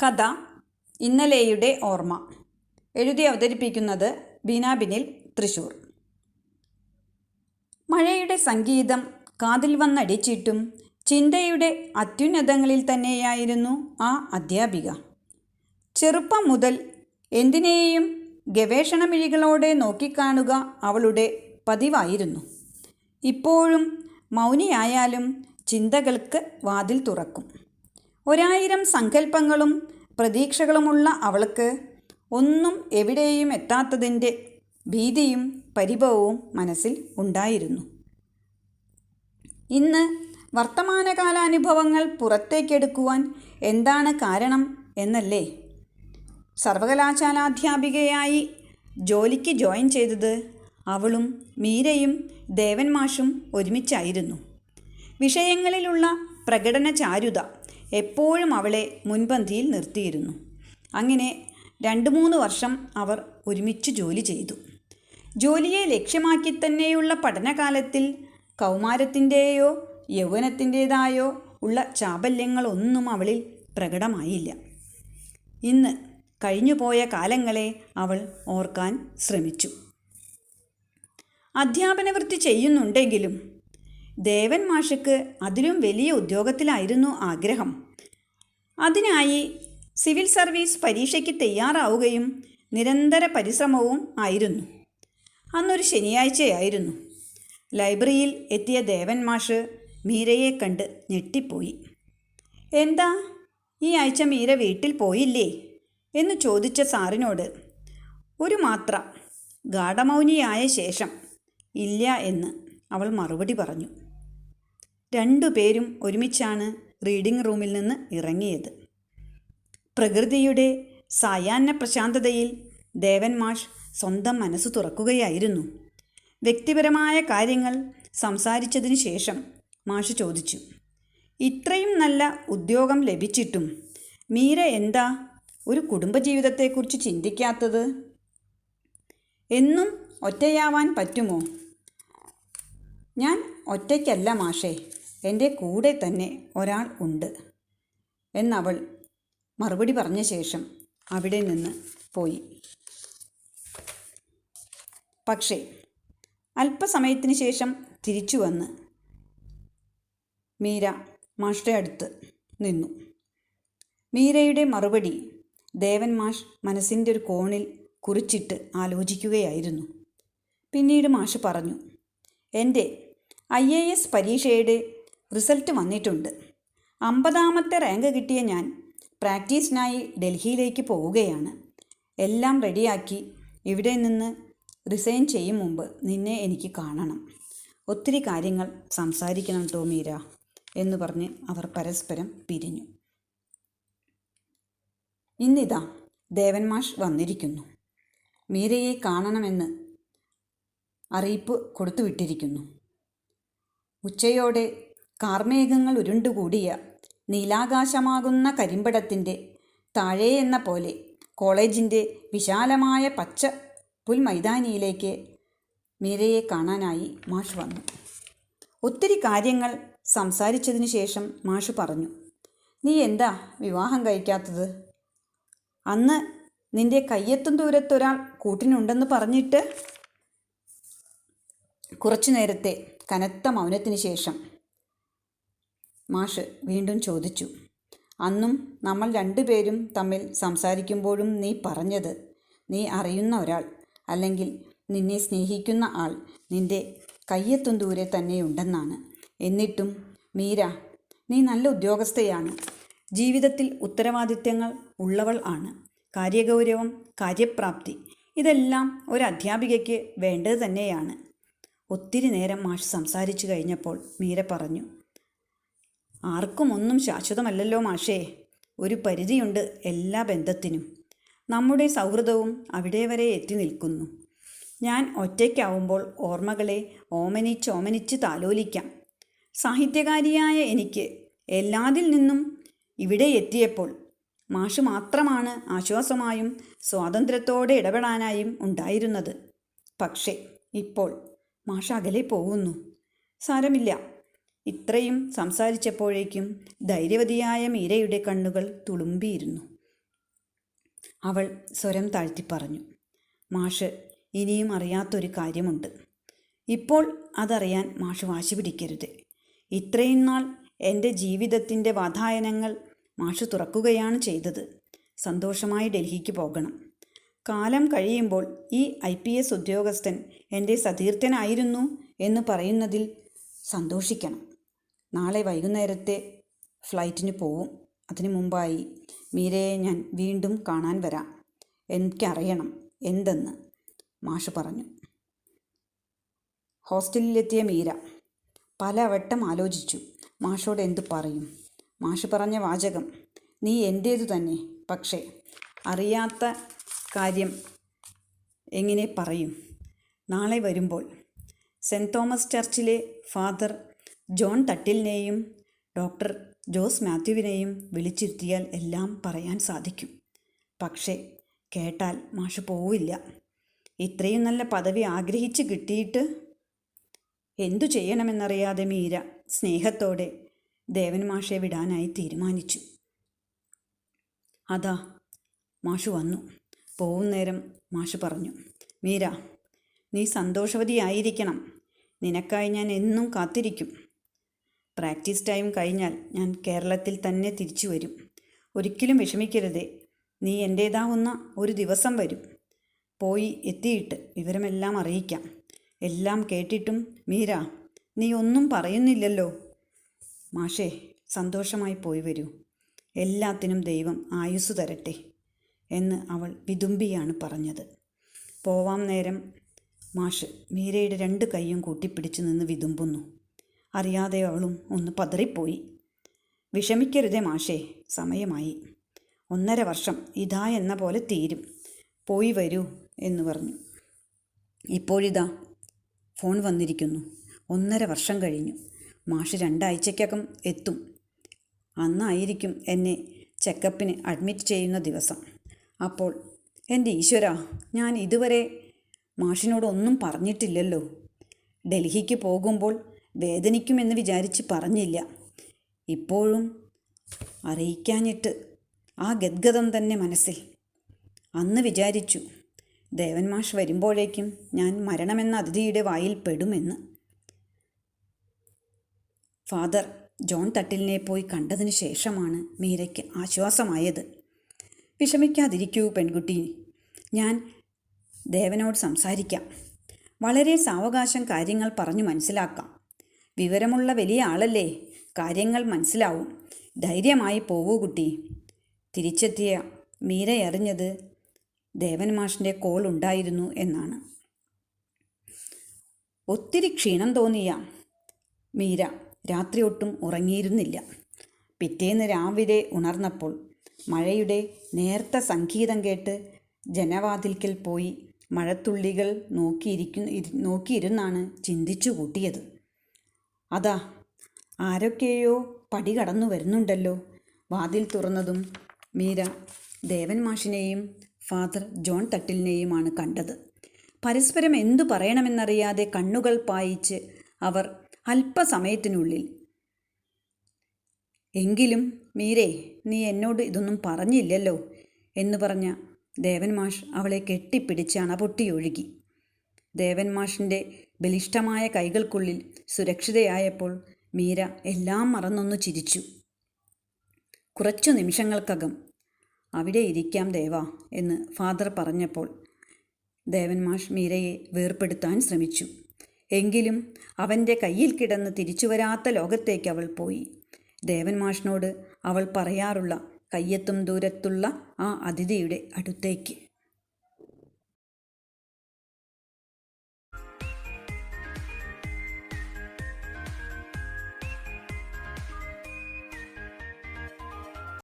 കഥ ഇന്നലെയുടെ ഓർമ്മ. എഴുതി അവതരിപ്പിക്കുന്നത് ബീന ബിനിൽ, തൃശൂർ. മഴയുടെ സംഗീതം കാതിൽ വന്നടിച്ചിട്ടും ചിന്തയുടെ അത്യുന്നതങ്ങളിൽ തന്നെയായിരുന്നു ആ അധ്യാപിക. ചെറുപ്പം മുതൽ എന്തിനേയും ഗവേഷണമിഴികളോടെ നോക്കിക്കാണുക അവളുടെ പതിവായിരുന്നു. ഇപ്പോഴും മൗനിയായാലും ചിന്തകൾക്ക് വാതിൽ തുറക്കും. 1000 സങ്കല്പങ്ങളും പ്രതീക്ഷകളുമുള്ള അവൾക്ക് ഒന്നും എവിടെയും എത്താത്തതിൻ്റെ ഭീതിയും പരിഭവവും മനസ്സിൽ ഉണ്ടായിരുന്നു. ഇന്ന് വർത്തമാനകാലാനുഭവങ്ങൾ പുറത്തേക്കെടുക്കുവാൻ എന്താണ് കാരണം എന്നല്ലേ? സർവകലാശാലാധ്യാപികയായി ജോലിക്ക് ജോയിൻ ചെയ്തത് അവളും മീരയും ദേവൻ മാഷും ഒരുമിച്ചായിരുന്നു. വിഷയങ്ങളിലുള്ള പ്രകടന ചാരുത എപ്പോഴും അവളെ മുൻപന്തിയിൽ നിർത്തിയിരുന്നു. അങ്ങനെ 2-3 വർഷം അവർ ഒരുമിച്ച് ജോലി ചെയ്തു. ജോലിയെ ലക്ഷ്യമാക്കി തന്നെയുള്ള പഠനകാലത്തിൽ കൗമാരത്തിൻ്റെയോ യൗവനത്തിൻ്റേതായോ ഉള്ള ചാബല്യങ്ങളൊന്നും അവളിൽ പ്രകടമായില്ല. ഇന്ന് കഴിഞ്ഞുപോയ കാലങ്ങളെ അവൾ ഓർക്കാൻ ശ്രമിച്ചു. അധ്യാപനവൃത്തി ചെയ്യുന്നുണ്ടെങ്കിലും ദേവൻ മാഷക്ക് അതിലും വലിയ ഉദ്യോഗത്തിലായിരുന്നു ആഗ്രഹം. അതിനായി സിവിൽ സർവീസ് പരീക്ഷയ്ക്ക് തയ്യാറാവുകയും നിരന്തര പരിശ്രമവും ആയിരുന്നു. അന്നൊരു ശനിയാഴ്ചയായിരുന്നു. ലൈബ്രറിയിൽ എത്തിയ ദേവൻ മാഷ് മീരയെ കണ്ട് ഞെട്ടിപ്പോയി. "എന്താ, ഈ ആഴ്ച മീര വീട്ടിൽ പോയില്ലേ?" എന്ന് ചോദിച്ച സാറിനോട് ഒരു മാത്ര ഗാഢമൗനിയായ ശേഷം "ഇല്ല" എന്ന് അവൾ മറുപടി പറഞ്ഞു. 2 പേരും ഒരുമിച്ചാണ് റീഡിംഗ് റൂമിൽ നിന്ന് ഇറങ്ങിയത്. പ്രകൃതിയുടെ സായാഹ്ന പ്രശാന്തതയിൽ ദേവൻ മാഷ് സ്വന്തം മനസ്സ് തുറക്കുകയായിരുന്നു. വ്യക്തിപരമായ കാര്യങ്ങൾ സംസാരിച്ചതിന് ശേഷം മാഷ് ചോദിച്ചു, "ഇത്രയും നല്ല ഉദ്യോഗം ലഭിച്ചിട്ടും മീര എന്താ ഒരു കുടുംബജീവിതത്തെക്കുറിച്ച് ചിന്തിക്കാത്തത്? എന്നും ഒറ്റയാവാൻ പറ്റുമോ?" "ഞാൻ ഒറ്റയ്ക്കല്ല മാഷേ, എൻ്റെ കൂടെ തന്നെ ഒരാൾ ഉണ്ട്" എന്നവൾ മറുപടി പറഞ്ഞ ശേഷം അവിടെ നിന്ന് പോയി. പക്ഷേ അല്പസമയത്തിന് ശേഷം തിരിച്ചു വന്ന് മീര മാഷ്ടെ അടുത്ത് നിന്നു. മീരയുടെ മറുപടി ദേവൻ മാഷ് മനസ്സിൻ്റെ ഒരു കോണിൽ കുറിച്ചിട്ട് ആലോചിക്കുകയായിരുന്നു. പിന്നീട് മാഷ് പറഞ്ഞു, "എൻ്റെ IAS പരീക്ഷയുടെ റിസൾട്ട് വന്നിട്ടുണ്ട്. 50ാമത്തെ റാങ്ക് കിട്ടിയ ഞാൻ പ്രാക്ടീസിനായി ഡൽഹിയിലേക്ക് പോവുകയാണ്. എല്ലാം റെഡിയാക്കി ഇവിടെ നിന്ന് റിസൈൻ ചെയ്യും മുമ്പ് നിന്നെ എനിക്ക് കാണണം. ഒത്തിരി കാര്യങ്ങൾ സംസാരിക്കണം ട്ടോ മീര" എന്ന് പറഞ്ഞ് അവർ പരസ്പരം പിരിഞ്ഞു. ഇന്നിതാ ദേവൻ മാഷ് വന്നിരിക്കുന്നു. മീരയെ കാണണമെന്ന് അറിയിപ്പ് കൊടുത്തുവിട്ടിരിക്കുന്നു. ഉച്ചയോടെ കാർമേഘങ്ങൾ ഉരുണ്ടുകൂടിയ നീലാകാശമാകുന്ന കരിമ്പടത്തിൻ്റെ താഴെ എന്ന പോലെ കോളേജിൻ്റെ വിശാലമായ പച്ച പുൽമൈതാനിയിലേക്ക് മീരയെ കാണാനായി മാഷ് വന്നു. ഒത്തിരി കാര്യങ്ങൾ സംസാരിച്ചതിന് ശേഷം മാഷ് പറഞ്ഞു, "നീ എന്താ വിവാഹം കഴിക്കാത്തത്? അന്ന് നിൻ്റെ കയ്യെത്തും ദൂരത്തൊരാൾ കൂട്ടിനുണ്ടെന്ന് പറഞ്ഞിട്ട്." കുറച്ചു നേരത്തെ കനത്ത മൗനത്തിന് ശേഷം മാഷ് വീണ്ടും ചോദിച്ചു, "അന്നും നമ്മൾ 2 പേരും തമ്മിൽ സംസാരിക്കുമ്പോഴും നീ പറഞ്ഞത് നീ അറിയുന്ന ഒരാൾ, അല്ലെങ്കിൽ നിന്നെ സ്നേഹിക്കുന്ന ആൾ നിൻ്റെ കയ്യെത്തും ദൂരെ തന്നെയുണ്ടെന്നാണ്. എന്നിട്ടും മീര, നീ നല്ല ഉദ്യോഗസ്ഥയാണ്, ജീവിതത്തിൽ ഉത്തരവാദിത്തങ്ങൾ ഉള്ളവൾ ആണ്. കാര്യഗൗരവം, കാര്യപ്രാപ്തി ഇതെല്ലാം ഒരു അധ്യാപികയ്ക്ക് വേണ്ടത് തന്നെയാണ്." ഒത്തിരി നേരം മാഷ് സംസാരിച്ചു കഴിഞ്ഞപ്പോൾ മീര പറഞ്ഞു, "ആർക്കും ഒന്നും ശാശ്വതമല്ലല്ലോ മാഷേ. ഒരു പരിധിയുണ്ട് എല്ലാ ബന്ധത്തിനും. നമ്മുടെ സൗഹൃദവും അവിടെ വരെ എത്തി നിൽക്കുന്നു. ഞാൻ ഒറ്റയ്ക്കാവുമ്പോൾ ഓർമ്മകളെ ഓമനിച്ച് താലോലിക്കാം. സാഹിത്യകാരിയായ എനിക്ക് എല്ലാതിൽ നിന്നും ഇവിടെ എത്തിയപ്പോൾ മാഷ് മാത്രമാണ് ആശ്വാസമായും സ്വാതന്ത്ര്യത്തോടെ ഇടപെടാനായും ഉണ്ടായിരുന്നത്. പക്ഷേ ഇപ്പോൾ മാഷ് അകലെ പോകുന്നു. സാരമില്ല." ഇത്രയും സംസാരിച്ചപ്പോഴേക്കും ധൈര്യവതിയായ മീരയുടെ കണ്ണുകൾ തുളുമ്പിയിരുന്നു. അവൾ സ്വരം താഴ്ത്തി പറഞ്ഞു. മാഷ്, ഇനിയും അറിയാത്തൊരു കാര്യമുണ്ട്. ഇപ്പോൾ അതറിയാൻ മാഷ് വാശി പിടിക്കരുത്. ഇത്രയും നാൾ എൻ്റെ ജീവിതത്തിൻ്റെ വാതായനങ്ങൾ മാഷ് തുറക്കുകയാണ് ചെയ്തത്. സന്തോഷമായി ഡൽഹിക്ക് പോകണം. കാലം കഴിയുമ്പോൾ ഈ IPS ഉദ്യോഗസ്ഥൻ എൻ്റെ സതീർത്ഥനായിരുന്നു എന്ന് പറയുന്നതിൽ സന്തോഷിക്കണം. നാളെ വൈകുന്നേരത്തെ ഫ്ലൈറ്റിന് പോവും. അതിനു മുമ്പായി മീരയെ ഞാൻ വീണ്ടും കാണാൻ വരാം. എനിക്കറിയണം എന്തെന്ന്, മാഷ് പറഞ്ഞു. ഹോസ്റ്റലിലെത്തിയ മീര പലവട്ടം ആലോചിച്ചു മാഷോട് എന്തു പറയും. മാഷ് പറഞ്ഞ വാചകം നീ എൻ്റേതു തന്നെ, പക്ഷേ അറിയാത്ത കാര്യം എങ്ങനെ പറയും? നാളെ വരുമ്പോൾ സെൻറ് തോമസ് ചർച്ചിലെ ഫാദർ ജോൺ തട്ടിലിനെയും ഡോക്ടർ ജോസ് മാത്യുവിനെയും വിളിച്ചിരുത്തിയാൽ എല്ലാം പറയാൻ സാധിക്കും. പക്ഷേ കേട്ടാൽ മാഷ് പോവില്ല. ഇത്രയും നല്ല പദവി ആഗ്രഹിച്ച് കിട്ടിയിട്ട് എന്തു ചെയ്യണമെന്നറിയാതെ മീര സ്നേഹത്തോടെ ദേവൻ മാഷെ വിടാനായി തീരുമാനിച്ചു. അതാ മാഷു വന്നു. പോകുന്നേരം മാഷ് പറഞ്ഞു, മീര, നീ സന്തോഷവതിയായിരിക്കണം. നിനക്കായി ഞാൻ എന്നും കാത്തിരിക്കും. പ്രാക്ടീസ് ടൈം കഴിഞ്ഞാൽ ഞാൻ കേരളത്തിൽ തന്നെ തിരിച്ചു വരും. ഒരിക്കലും വിഷമിക്കരുതേ. നീ എൻ്റേതാവുന്ന ഒരു ദിവസം വരും. പോയി എത്തിയിട്ട് വിവരമെല്ലാം അറിയിക്കാം. എല്ലാം കേട്ടിട്ടും മീര, നീ ഒന്നും പറയുന്നില്ലല്ലോ. മാഷേ, സന്തോഷമായി പോയി വരൂ. എല്ലാത്തിനും ദൈവം ആയുസ് തരട്ടെ എന്ന് അവൾ വിതുമ്പിയാണ് പറഞ്ഞത്. പോവാം നേരം മാഷ് മീരയുടെ 2 കൈയും കൂട്ടിപ്പിടിച്ച് നിന്ന് വിതുമ്പുന്നു. അറിയാതെ അവളും ഒന്ന് പതറിപ്പോയി. വിഷമിക്കരുതേ മാഷേ, സമയമായി. 1.5 വർഷം ഇതാ എന്ന പോലെ തീരും. പോയി വരൂ എന്ന് പറഞ്ഞു. ഇപ്പോഴിതാ ഫോൺ വന്നിരിക്കുന്നു. 1.5 വർഷം കഴിഞ്ഞു. മാഷ് 2 ആഴ്ചയ്ക്കകം എത്തും. അന്നായിരിക്കും എന്നെ ചെക്കപ്പിന് അഡ്മിറ്റ് ചെയ്യുന്ന ദിവസം. അപ്പോൾ എൻ്റെ ഈശ്വരാ, ഞാൻ ഇതുവരെ മാഷിനോടൊന്നും പറഞ്ഞിട്ടില്ലല്ലോ. ഡൽഹിക്ക് പോകുമ്പോൾ വേദനിക്കുമെന്ന് വിചാരിച്ച് പറഞ്ഞില്ല. ഇപ്പോഴും അറിയിക്കാഞ്ഞിട്ട് ആ ഗദ്ഗതം തന്നെ മനസ്സിൽ. അന്ന് വിചാരിച്ചു ദേവൻ മാഷ് വരുമ്പോഴേക്കും ഞാൻ മരണമെന്ന അതിഥിയുടെ വായിൽ പെടുമെന്ന്. ഫാദർ ജോൺ തട്ടിലിനെ പോയി കണ്ടതിന് ശേഷമാണ് മീരയ്ക്ക് ആശ്വാസമായത്. വിഷമിക്കാതിരിക്കൂ പെൺകുട്ടി, ഞാൻ ദേവനോട് സംസാരിക്കാം. വളരെ സാവകാശം കാര്യങ്ങൾ പറഞ്ഞു മനസ്സിലാക്കാം. വിവരമുള്ള വലിയ ആളല്ലേ, കാര്യങ്ങൾ മനസ്സിലാവും. ധൈര്യമായി പോവൂ കുട്ടി. തിരിച്ചെത്തിയ മീരയറിഞ്ഞത് ദേവൻ മാഷിൻ്റെ കോൾ ഉണ്ടായിരുന്നു എന്നാണ്. ഒത്തിരി ക്ഷീണം തോന്നിയ മീര രാത്രി ഒട്ടും ഉറങ്ങിയിരുന്നില്ല. പിറ്റേന്ന് രാവിലെ ഉണർന്നപ്പോൾ മഴയുടെ നേർത്ത സംഗീതം കേട്ട് ജനവാതിൽക്കൽ പോയി മഴത്തുള്ളികൾ നോക്കിയിരുന്നാണ് ചിന്തിച്ചു കൂട്ടിയത്. അതാ ആരൊക്കെയോ പടി കടന്നു വരുന്നുണ്ടല്ലോ. വാതിൽ തുറന്നതും മീര ദേവൻ മാഷിനെയും ഫാദർ ജോൺ തട്ടിലിനെയുമാണ് കണ്ടത്. പരസ്പരം എന്തു പറയണമെന്നറിയാതെ കണ്ണുകൾ പായിച്ച് അവർ അല്പസമയത്തിനുള്ളിൽ, എങ്കിലും മീരേ, നീ എന്നോട് ഇതൊന്നും പറഞ്ഞില്ലല്ലോ എന്ന് പറഞ്ഞ ദേവൻ മാഷ് അവളെ കെട്ടിപ്പിടിച്ച് അണപൊട്ടിയൊഴുകി. ദേവൻ മാഷിൻ്റെ ബലിഷ്ഠമായ കൈകൾക്കുള്ളിൽ സുരക്ഷിതയായപ്പോൾ മീര എല്ലാം മറന്നൊന്നു ചിരിച്ചു. കുറച്ചു നിമിഷങ്ങൾക്കകം അവിടെ ഇരിക്കാം ദേവാ എന്ന് ഫാദർ പറഞ്ഞപ്പോൾ ദേവൻ മാഷ് മീരയെ വേർപെടുത്താൻ ശ്രമിച്ചു. എങ്കിലും അവൻ്റെ കയ്യിൽ കിടന്ന് തിരിച്ചു വരാത്ത ലോകത്തേക്ക് അവൾ പോയി. ദേവൻ മാഷിനോട് അവൾ പറയാറുള്ള കയ്യെത്തും ദൂരത്തുള്ള ആ അതിഥിയുടെ അടുത്തേക്ക്.